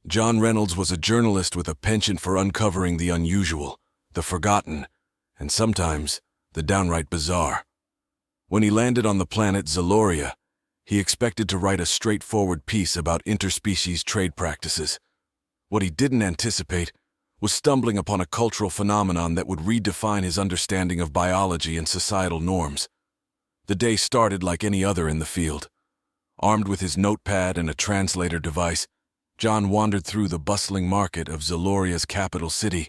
John Reynolds was a journalist with a penchant for uncovering the unusual, the forgotten, and sometimes the downright bizarre. When he landed on the planet Zeloria, he expected to write a straightforward piece about interspecies trade practices. What he didn't anticipate was stumbling upon a cultural phenomenon that would redefine his understanding of biology and societal norms. The day started like any other in the field. Armed with his notepad and a translator device, John wandered through the bustling market of Zeloria's capital city,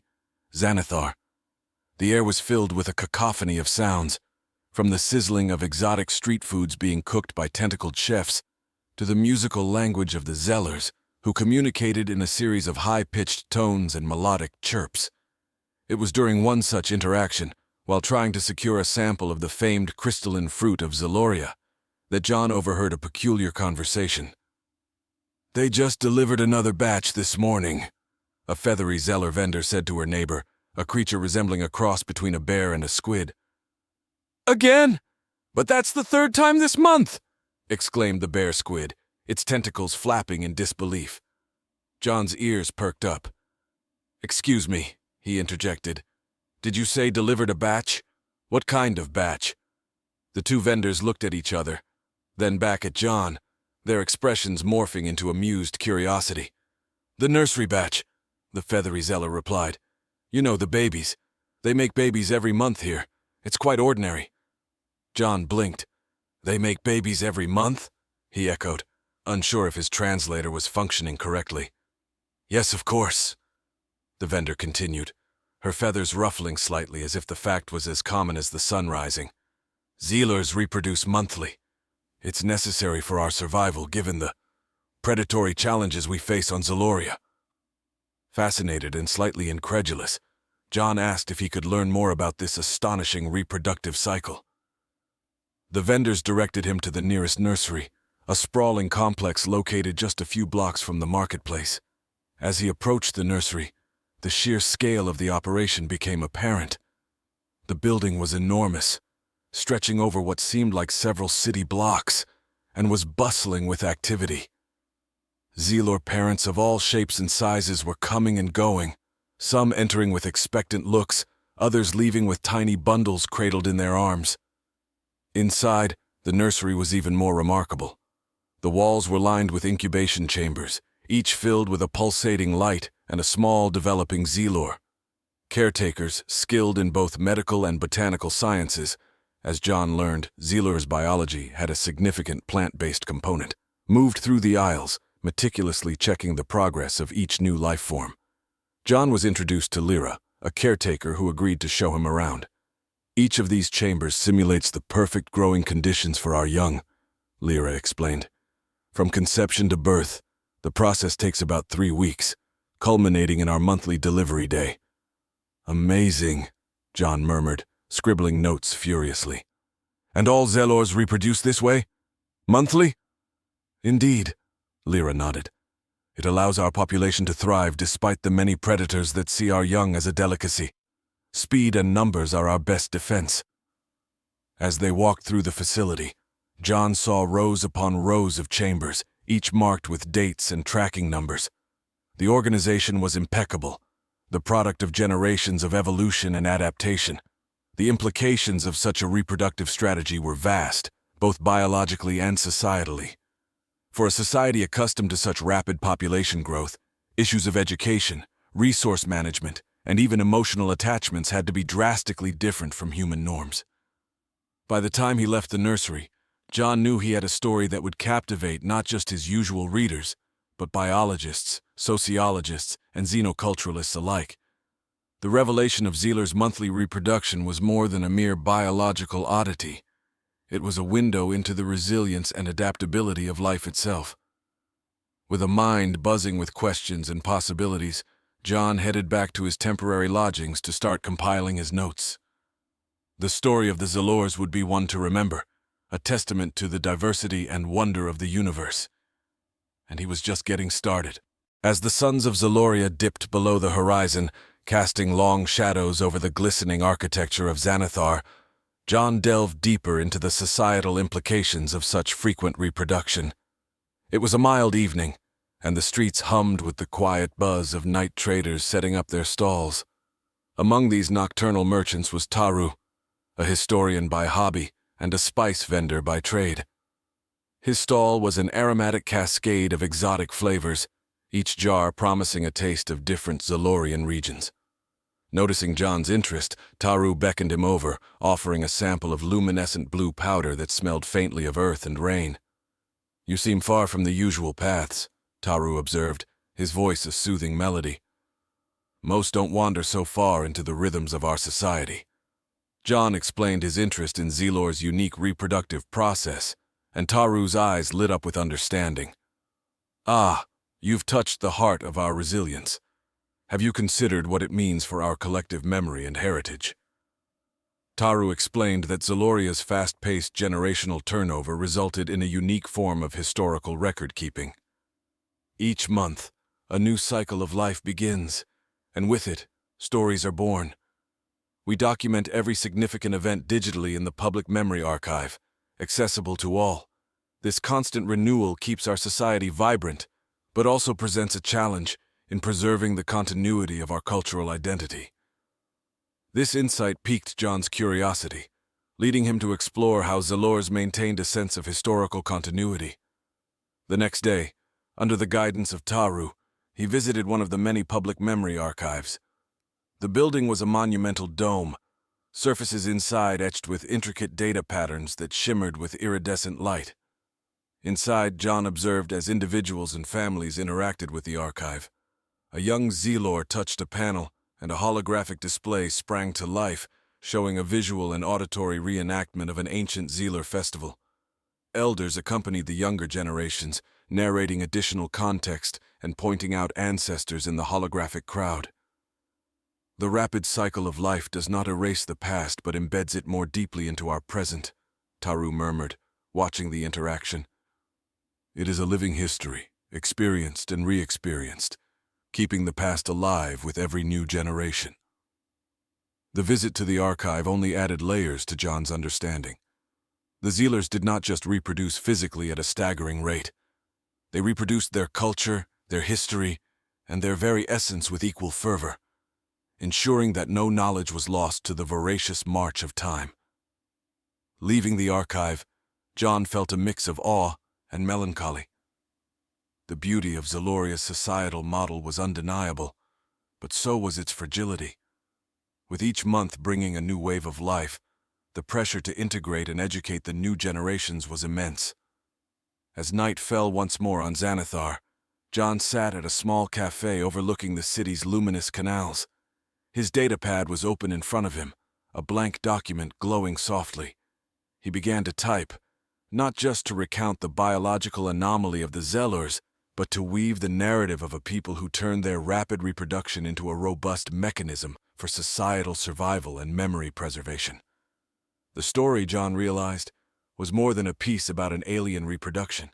Xanathar. The air was filled with a cacophony of sounds, from the sizzling of exotic street foods being cooked by tentacled chefs to the musical language of the Zellers, who communicated in a series of high-pitched tones and melodic chirps. It was during one such interaction, while trying to secure a sample of the famed crystalline fruit of Zeloria, that John overheard a peculiar conversation. "They just delivered another batch this morning," a feathery Zeller vendor said to her neighbor, a creature resembling a cross between a bear and a squid. "Again? But that's the third time this month!" exclaimed the bear squid, its tentacles flapping in disbelief. John's ears perked up. "Excuse me," he interjected. "Did you say delivered a batch? What kind of batch?" The two vendors looked at each other, then back at John, their expressions morphing into amused curiosity. "The nursery batch," the feathery Zeller replied. "You know, the babies. They make babies every month here. It's quite ordinary." John blinked. "They make babies every month?" he echoed, unsure if his translator was functioning correctly. "Yes, of course," the vendor continued, her feathers ruffling slightly as if the fact was as common as the sun rising. "Zealers reproduce monthly. It's necessary for our survival given the predatory challenges we face on Zeloria." Fascinated and slightly incredulous, John asked if he could learn more about this astonishing reproductive cycle. The vendors directed him to the nearest nursery, a sprawling complex located just a few blocks from the marketplace. As he approached the nursery, the sheer scale of the operation became apparent. The building was enormous, stretching over what seemed like several city blocks, and was bustling with activity. Zelor parents of all shapes and sizes were coming and going, some entering with expectant looks, others leaving with tiny bundles cradled in their arms. Inside, the nursery was even more remarkable. The walls were lined with incubation chambers, each filled with a pulsating light and a small developing Zelor. Caretakers, skilled in both medical and botanical sciences, as John learned, Zelor's biology had a significant plant-based component, moved through the aisles, meticulously checking the progress of each new life form. John was introduced to Lyra, a caretaker who agreed to show him around. "Each of these chambers simulates the perfect growing conditions for our young," Lyra explained. "From conception to birth, the process takes about 3 weeks, culminating in our monthly delivery day." "Amazing," John murmured, scribbling notes furiously. "And all Zelors reproduce this way? Monthly?" "Indeed," Lyra nodded. "It allows our population to thrive despite the many predators that see our young as a delicacy. Speed and numbers are our best defense." As they walked through the facility, John saw rows upon rows of chambers, each marked with dates and tracking numbers. The organization was impeccable, the product of generations of evolution and adaptation. The implications of such a reproductive strategy were vast, both biologically and societally. For a society accustomed to such rapid population growth, issues of education, resource management, and even emotional attachments had to be drastically different from human norms. By the time he left the nursery, John knew he had a story that would captivate not just his usual readers, but biologists, sociologists, and xenoculturalists alike. The revelation of Zealer's monthly reproduction was more than a mere biological oddity. It was a window into the resilience and adaptability of life itself. With a mind buzzing with questions and possibilities, John headed back to his temporary lodgings to start compiling his notes. The story of the Zelors would be one to remember, a testament to the diversity and wonder of the universe. And he was just getting started. As the suns of Zeloria dipped below the horizon, casting long shadows over the glistening architecture of Xanathar, John delved deeper into the societal implications of such frequent reproduction. It was a mild evening, and the streets hummed with the quiet buzz of night traders setting up their stalls. Among these nocturnal merchants was Taru, a historian by hobby and a spice vendor by trade. His stall was an aromatic cascade of exotic flavors, each jar promising a taste of different Zalorian regions. Noticing John's interest, Taru beckoned him over, offering a sample of luminescent blue powder that smelled faintly of earth and rain. "You seem far from the usual paths," Taru observed, his voice a soothing melody. "Most don't wander so far into the rhythms of our society." John explained his interest in Zelor's unique reproductive process, and Taru's eyes lit up with understanding. "Ah, you've touched the heart of our resilience. Have you considered what it means for our collective memory and heritage?" Taru explained that Zaloria's fast-paced generational turnover resulted in a unique form of historical record-keeping. Each month, a new cycle of life begins, and with it, stories are born. We document every significant event digitally in the public memory archive, accessible to all. This constant renewal keeps our society vibrant, but also presents a challenge in preserving the continuity of our cultural identity. This insight piqued John's curiosity, leading him to explore how Zalors maintained a sense of historical continuity. The next day, under the guidance of Taru, he visited one of the many public memory archives. The building was a monumental dome, surfaces inside etched with intricate data patterns that shimmered with iridescent light. Inside, John observed as individuals and families interacted with the archive. A young Zelor touched a panel, and a holographic display sprang to life, showing a visual and auditory reenactment of an ancient Zealer festival. Elders accompanied the younger generations, narrating additional context and pointing out ancestors in the holographic crowd. "The rapid cycle of life does not erase the past but embeds it more deeply into our present," Taru murmured, watching the interaction. "It is a living history, experienced and re-experienced, keeping the past alive with every new generation." The visit to the archive only added layers to John's understanding. The Zealers did not just reproduce physically at a staggering rate. They reproduced their culture, their history, and their very essence with equal fervor, ensuring that no knowledge was lost to the voracious march of time. Leaving the archive, John felt a mix of awe and melancholy. The beauty of Zaloria's societal model was undeniable, but so was its fragility. With each month bringing a new wave of life, the pressure to integrate and educate the new generations was immense. As night fell once more on Xanathar, John sat at a small cafe overlooking the city's luminous canals. His datapad was open in front of him, a blank document glowing softly. He began to type, not just to recount the biological anomaly of the Zelors, but to weave the narrative of a people who turned their rapid reproduction into a robust mechanism for societal survival and memory preservation. The story, John realized, was more than a piece about an alien reproduction.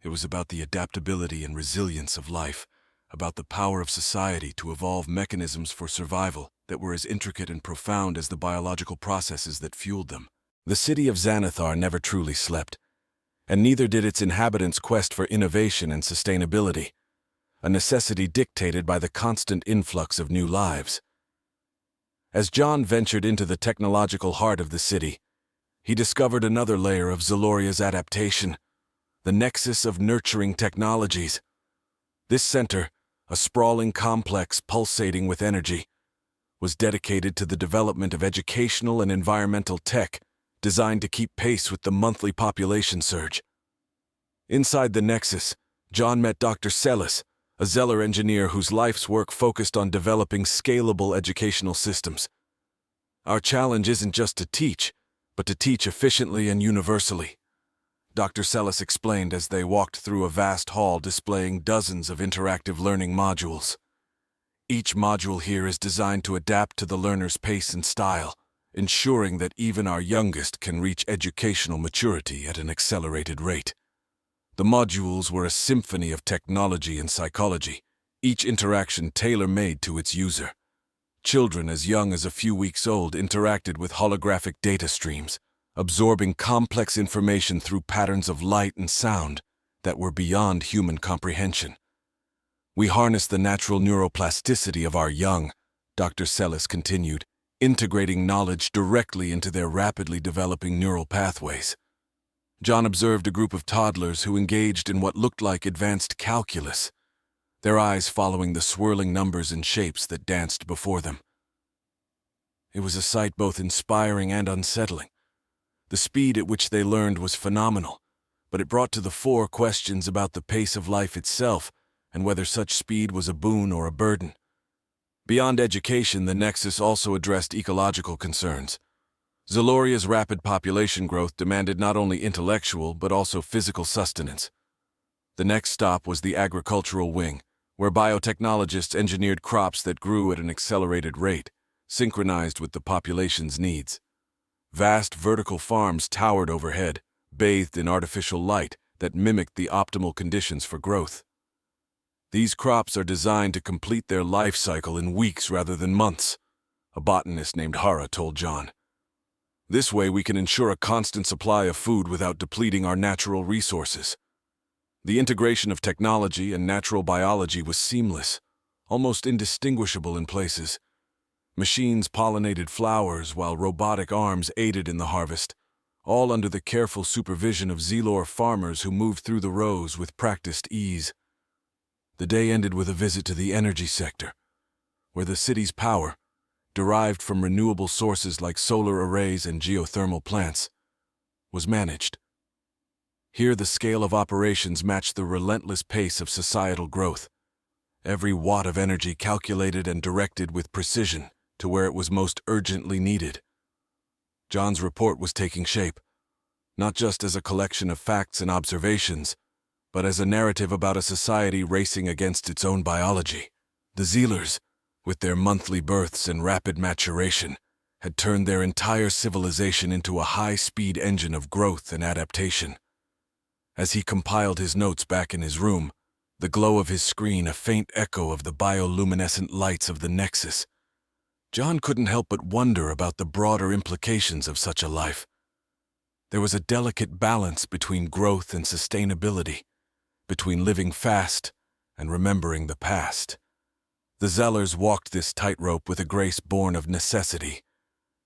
It was about the adaptability and resilience of life, about the power of society to evolve mechanisms for survival that were as intricate and profound as the biological processes that fueled them. The city of Xanathar never truly slept, and neither did its inhabitants' quest for innovation and sustainability, a necessity dictated by the constant influx of new lives. As John ventured into the technological heart of the city, he discovered another layer of Zaloria's adaptation, the nexus of nurturing technologies. This center, a sprawling complex pulsating with energy, was dedicated to the development of educational and environmental tech designed to keep pace with the monthly population surge. Inside the nexus, John met Dr. Celis, a Zeller engineer whose life's work focused on developing scalable educational systems. "Our challenge isn't just to teach, but to teach efficiently and universally," Dr. Celis explained as they walked through a vast hall displaying dozens of interactive learning modules. Each module here is designed to adapt to the learner's pace and style, ensuring that even our youngest can reach educational maturity at an accelerated rate. The modules were a symphony of technology and psychology, each interaction tailor-made to its user. Children as young as a few weeks old interacted with holographic data streams, absorbing complex information through patterns of light and sound that were beyond human comprehension. We harness the natural neuroplasticity of our young, Dr. Sellis continued, integrating knowledge directly into their rapidly developing neural pathways. John observed a group of toddlers who engaged in what looked like advanced calculus, their eyes following the swirling numbers and shapes that danced before them. It was a sight both inspiring and unsettling. The speed at which they learned was phenomenal, but it brought to the fore questions about the pace of life itself and whether such speed was a boon or a burden. Beyond education, the Nexus also addressed ecological concerns. Zaloria's rapid population growth demanded not only intellectual but also physical sustenance. The next stop was the agricultural wing, where biotechnologists engineered crops that grew at an accelerated rate, synchronized with the population's needs. Vast vertical farms towered overhead, bathed in artificial light that mimicked the optimal conditions for growth. These crops are designed to complete their life cycle in weeks rather than months, a botanist named Hara told John. This way we can ensure a constant supply of food without depleting our natural resources. The integration of technology and natural biology was seamless, almost indistinguishable in places. Machines pollinated flowers while robotic arms aided in the harvest, all under the careful supervision of Zelor farmers who moved through the rows with practiced ease. The day ended with a visit to the energy sector, where the city's power, derived from renewable sources like solar arrays and geothermal plants, was managed. Here the scale of operations matched the relentless pace of societal growth. Every watt of energy calculated and directed with precision to where it was most urgently needed. John's report was taking shape, not just as a collection of facts and observations, but as a narrative about a society racing against its own biology. The Zealers, with their monthly births and rapid maturation, had turned their entire civilization into a high-speed engine of growth and adaptation. As he compiled his notes back in his room, the glow of his screen a faint echo of the bioluminescent lights of the Nexus, John couldn't help but wonder about the broader implications of such a life. There was a delicate balance between growth and sustainability, between living fast and remembering the past. The Zellers walked this tightrope with a grace born of necessity,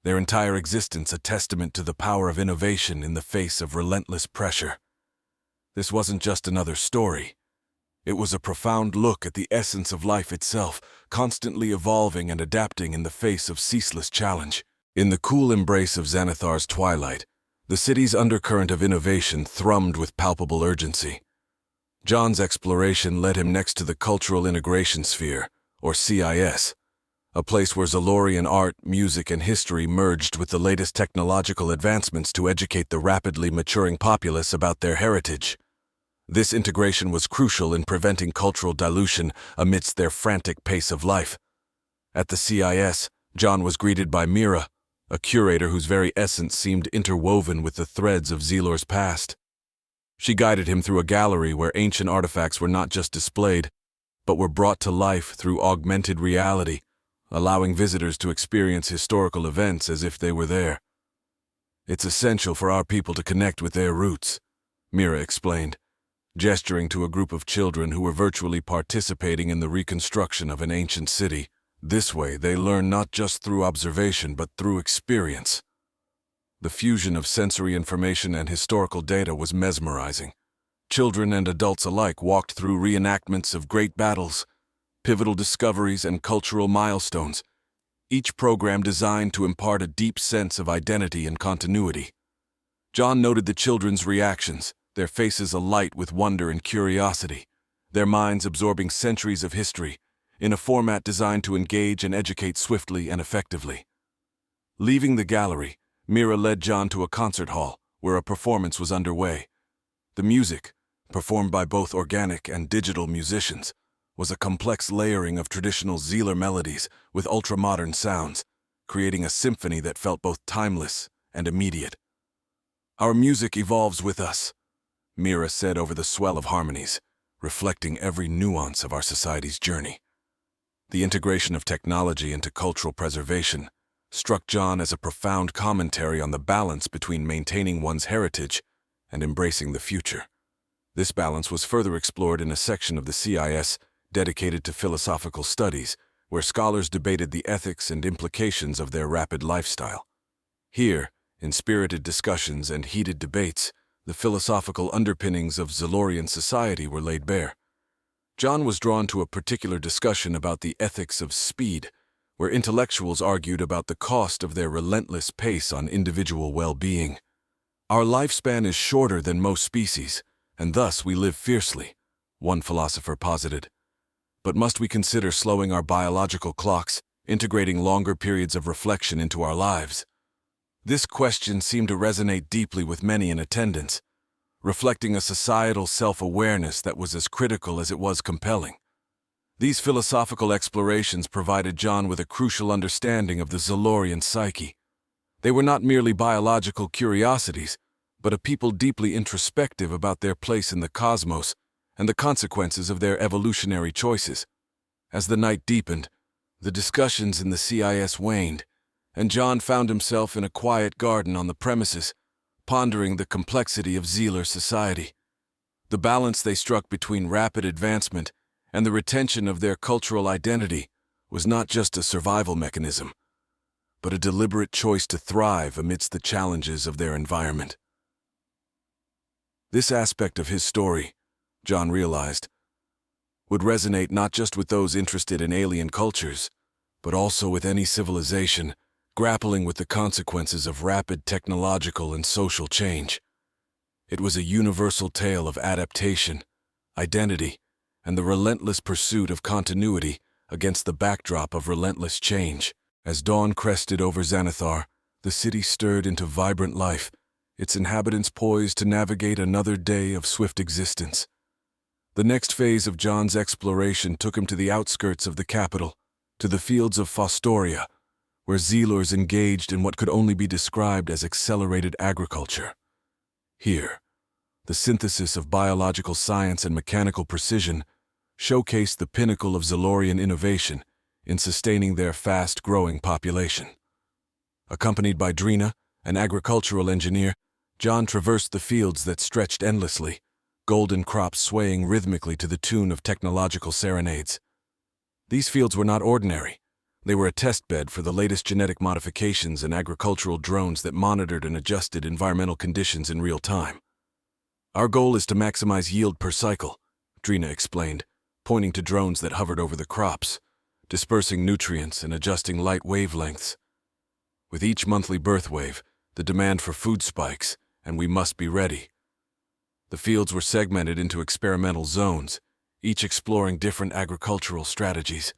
their entire existence a testament to the power of innovation in the face of relentless pressure. This wasn't just another story. It was a profound look at the essence of life itself, constantly evolving and adapting in the face of ceaseless challenge. In the cool embrace of Xanathar's twilight, the city's undercurrent of innovation thrummed with palpable urgency. John's exploration led him next to the Cultural Integration Sphere, or CIS, a place where Zalorian art, music, and history merged with the latest technological advancements to educate the rapidly maturing populace about their heritage. This integration was crucial in preventing cultural dilution amidst their frantic pace of life. At the CIS, John was greeted by Mira, a curator whose very essence seemed interwoven with the threads of Zelor's past. She guided him through a gallery where ancient artifacts were not just displayed, but were brought to life through augmented reality, allowing visitors to experience historical events as if they were there. "It's essential for our people to connect with their roots," Mira explained, gesturing to a group of children who were virtually participating in the reconstruction of an ancient city. This way, they learn not just through observation but through experience. The fusion of sensory information and historical data was mesmerizing. Children and adults alike walked through reenactments of great battles, pivotal discoveries, and cultural milestones, each program designed to impart a deep sense of identity and continuity. John noted the children's reactions, their faces alight with wonder and curiosity, their minds absorbing centuries of history, in a format designed to engage and educate swiftly and effectively. Leaving the gallery, Mira led John to a concert hall, where a performance was underway. The music, performed by both organic and digital musicians, was a complex layering of traditional Zealer melodies with ultra-modern sounds, creating a symphony that felt both timeless and immediate. "Our music evolves with us," Mira said over the swell of harmonies, reflecting every nuance of our society's journey. The integration of technology into cultural preservation struck John as a profound commentary on the balance between maintaining one's heritage and embracing the future. This balance was further explored in a section of the CIS dedicated to philosophical studies, where scholars debated the ethics and implications of their rapid lifestyle. Here, in spirited discussions and heated debates, the philosophical underpinnings of Zalorian society were laid bare. John was drawn to a particular discussion about the ethics of speed, where intellectuals argued about the cost of their relentless pace on individual well-being. Our lifespan is shorter than most species, and thus we live fiercely, one philosopher posited. But must we consider slowing our biological clocks, integrating longer periods of reflection into our lives? This question seemed to resonate deeply with many in attendance, reflecting a societal self-awareness that was as critical as it was compelling. These philosophical explorations provided John with a crucial understanding of the Zalorian psyche. They were not merely biological curiosities, but a people deeply introspective about their place in the cosmos and the consequences of their evolutionary choices. As the night deepened, the discussions in the CIS waned, and John found himself in a quiet garden on the premises, pondering the complexity of Zealer society. The balance they struck between rapid advancement and the retention of their cultural identity was not just a survival mechanism, but a deliberate choice to thrive amidst the challenges of their environment. This aspect of his story, John realized, would resonate not just with those interested in alien cultures, but also with any civilization grappling with the consequences of rapid technological and social change. It was a universal tale of adaptation, identity, and the relentless pursuit of continuity against the backdrop of relentless change. As dawn crested over Xanathar, the city stirred into vibrant life, its inhabitants poised to navigate another day of swift existence. The next phase of John's exploration took him to the outskirts of the capital, to the fields of Fostoria, where Zealors engaged in what could only be described as accelerated agriculture. Here, the synthesis of biological science and mechanical precision showcased the pinnacle of Zalorian innovation in sustaining their fast-growing population. Accompanied by Drina, an agricultural engineer, John traversed the fields that stretched endlessly, golden crops swaying rhythmically to the tune of technological serenades. These fields were not ordinary. They were a testbed for the latest genetic modifications and agricultural drones that monitored and adjusted environmental conditions in real time. Our goal is to maximize yield per cycle, Drina explained, pointing to drones that hovered over the crops, dispersing nutrients and adjusting light wavelengths. With each monthly birth wave, the demand for food spikes, and we must be ready. The fields were segmented into experimental zones, each exploring different agricultural strategies.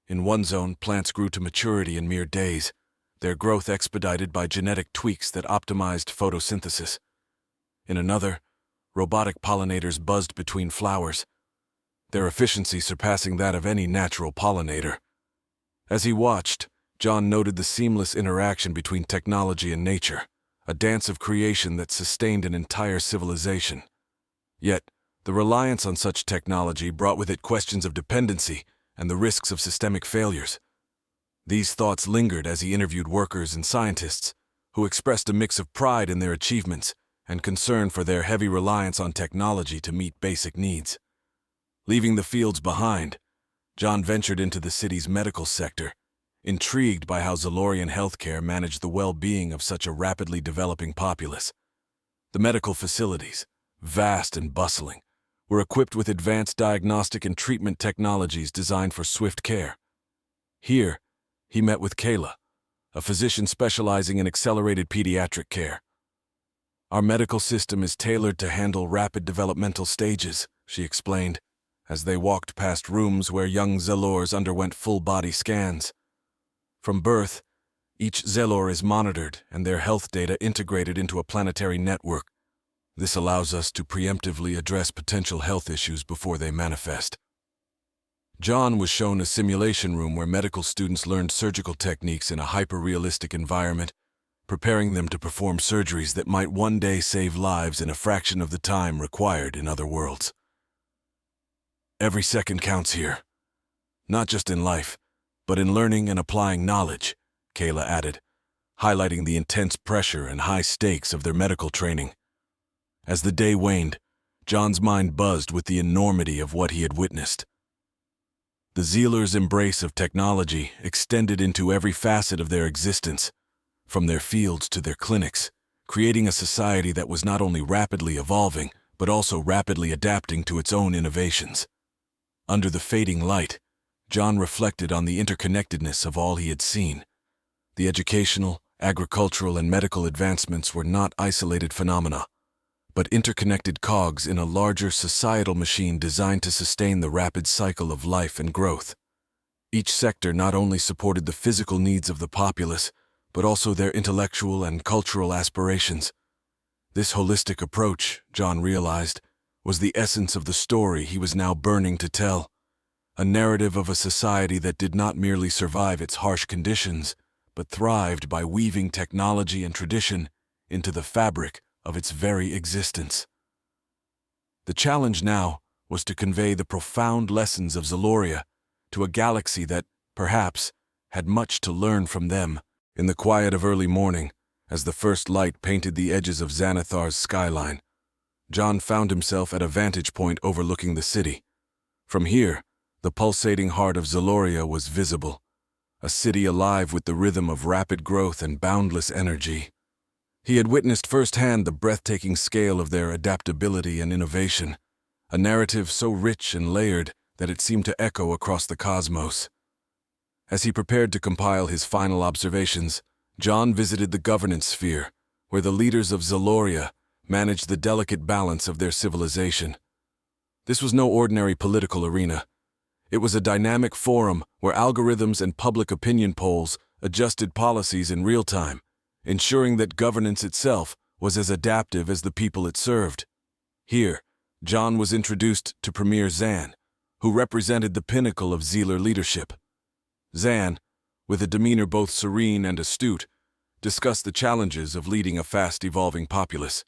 In one zone, plants grew to maturity in mere days, their growth expedited by genetic tweaks that optimized photosynthesis. In another, robotic pollinators buzzed between flowers, their efficiency surpassing that of any natural pollinator. As he watched, John noted the seamless interaction between technology and nature, a dance of creation that sustained an entire civilization. Yet, the reliance on such technology brought with it questions of dependency and the risks of systemic failures. These thoughts lingered as he interviewed workers and scientists, who expressed a mix of pride in their achievements and concern for their heavy reliance on technology to meet basic needs. Leaving the fields behind, John ventured into the city's medical sector, intrigued by how Zalorian healthcare managed the well-being of such a rapidly developing populace. The medical facilities, vast and bustling, were equipped with advanced diagnostic and treatment technologies designed for swift care. Here, he met with Kayla, a physician specializing in accelerated pediatric care. Our medical system is tailored to handle rapid developmental stages, she explained, as they walked past rooms where young Zalors underwent full-body scans. From birth, each Zalor is monitored and their health data integrated into a planetary network. This allows us to preemptively address potential health issues before they manifest. John was shown a simulation room where medical students learned surgical techniques in a hyper-realistic environment, preparing them to perform surgeries that might one day save lives in a fraction of the time required in other worlds. Every second counts here, not just in life, but in learning and applying knowledge, Kayla added, highlighting the intense pressure and high stakes of their medical training. As the day waned, John's mind buzzed with the enormity of what he had witnessed. The Zealers' embrace of technology extended into every facet of their existence, from their fields to their clinics, creating a society that was not only rapidly evolving, but also rapidly adapting to its own innovations. Under the fading light, John reflected on the interconnectedness of all he had seen. The educational, agricultural, and medical advancements were not isolated phenomena, but interconnected cogs in a larger societal machine designed to sustain the rapid cycle of life and growth. Each sector not only supported the physical needs of the populace, but also their intellectual and cultural aspirations. This holistic approach, John realized, was the essence of the story he was now burning to tell, a narrative of a society that did not merely survive its harsh conditions, but thrived by weaving technology and tradition into the fabric of its very existence. The challenge now was to convey the profound lessons of Zeloria to a galaxy that, perhaps, had much to learn from them. In the quiet of early morning, as the first light painted the edges of Xanathar's skyline, John found himself at a vantage point overlooking the city. From here, the pulsating heart of Zeloria was visible, a city alive with the rhythm of rapid growth and boundless energy. He had witnessed firsthand the breathtaking scale of their adaptability and innovation, a narrative so rich and layered that it seemed to echo across the cosmos. As he prepared to compile his final observations, John visited the governance sphere, where the leaders of Zeloria managed the delicate balance of their civilization. This was no ordinary political arena. It was a dynamic forum where algorithms and public opinion polls adjusted policies in real time, ensuring that governance itself was as adaptive as the people it served. Here, John was introduced to Premier Zan, who represented the pinnacle of Zealer leadership. Zan, with a demeanor both serene and astute, discussed the challenges of leading a fast-evolving populace.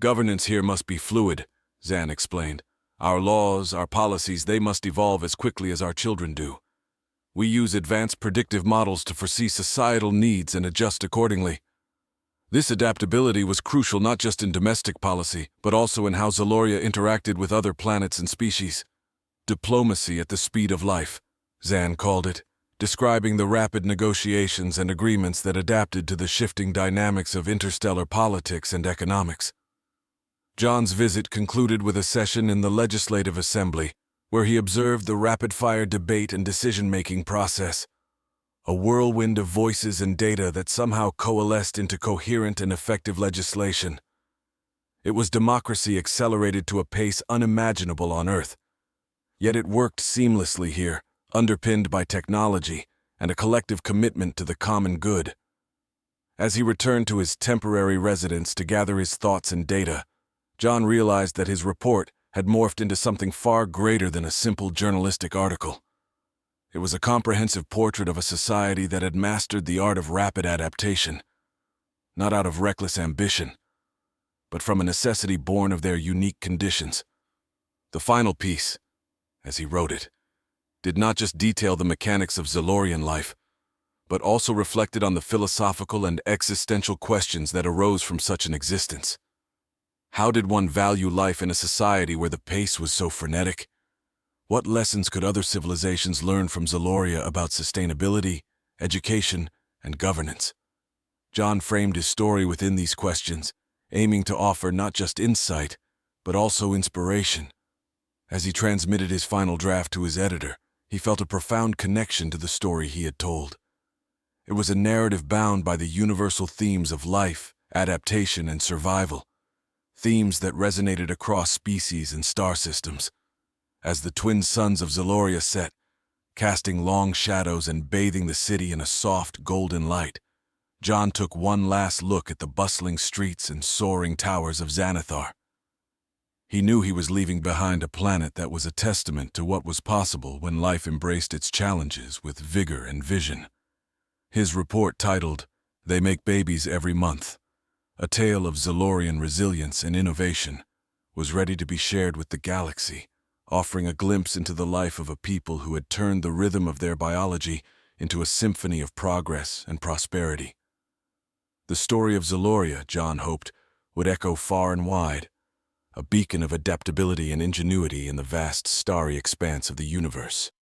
"Governance here must be fluid," Zan explained. "Our laws, our policies, they must evolve as quickly as our children do. We use advanced predictive models to foresee societal needs and adjust accordingly." This adaptability was crucial not just in domestic policy, but also in how Zeloria interacted with other planets and species. "Diplomacy at the speed of life," Zan called it, describing the rapid negotiations and agreements that adapted to the shifting dynamics of interstellar politics and economics. John's visit concluded with a session in the Legislative Assembly, where he observed the rapid-fire debate and decision-making process, a whirlwind of voices and data that somehow coalesced into coherent and effective legislation. It was democracy accelerated to a pace unimaginable on Earth. Yet it worked seamlessly here, underpinned by technology and a collective commitment to the common good. As he returned to his temporary residence to gather his thoughts and data, John realized that his report had morphed into something far greater than a simple journalistic article. It was a comprehensive portrait of a society that had mastered the art of rapid adaptation, not out of reckless ambition, but from a necessity born of their unique conditions. The final piece, as he wrote it, did not just detail the mechanics of Zelorian life, but also reflected on the philosophical and existential questions that arose from such an existence. How did one value life in a society where the pace was so frenetic? What lessons could other civilizations learn from Zeloria about sustainability, education, and governance? John framed his story within these questions, aiming to offer not just insight, but also inspiration. As he transmitted his final draft to his editor, he felt a profound connection to the story he had told. It was a narrative bound by the universal themes of life, adaptation, and survival, themes that resonated across species and star systems. As the twin suns of Zeloria set, casting long shadows and bathing the city in a soft, golden light, John took one last look at the bustling streets and soaring towers of Xanathar. He knew he was leaving behind a planet that was a testament to what was possible when life embraced its challenges with vigor and vision. His report, titled, "They Make Babies Every Month," a tale of Zelorian resilience and innovation, was ready to be shared with the galaxy, offering a glimpse into the life of a people who had turned the rhythm of their biology into a symphony of progress and prosperity. The story of Zeloria, John hoped, would echo far and wide, a beacon of adaptability and ingenuity in the vast starry expanse of the universe.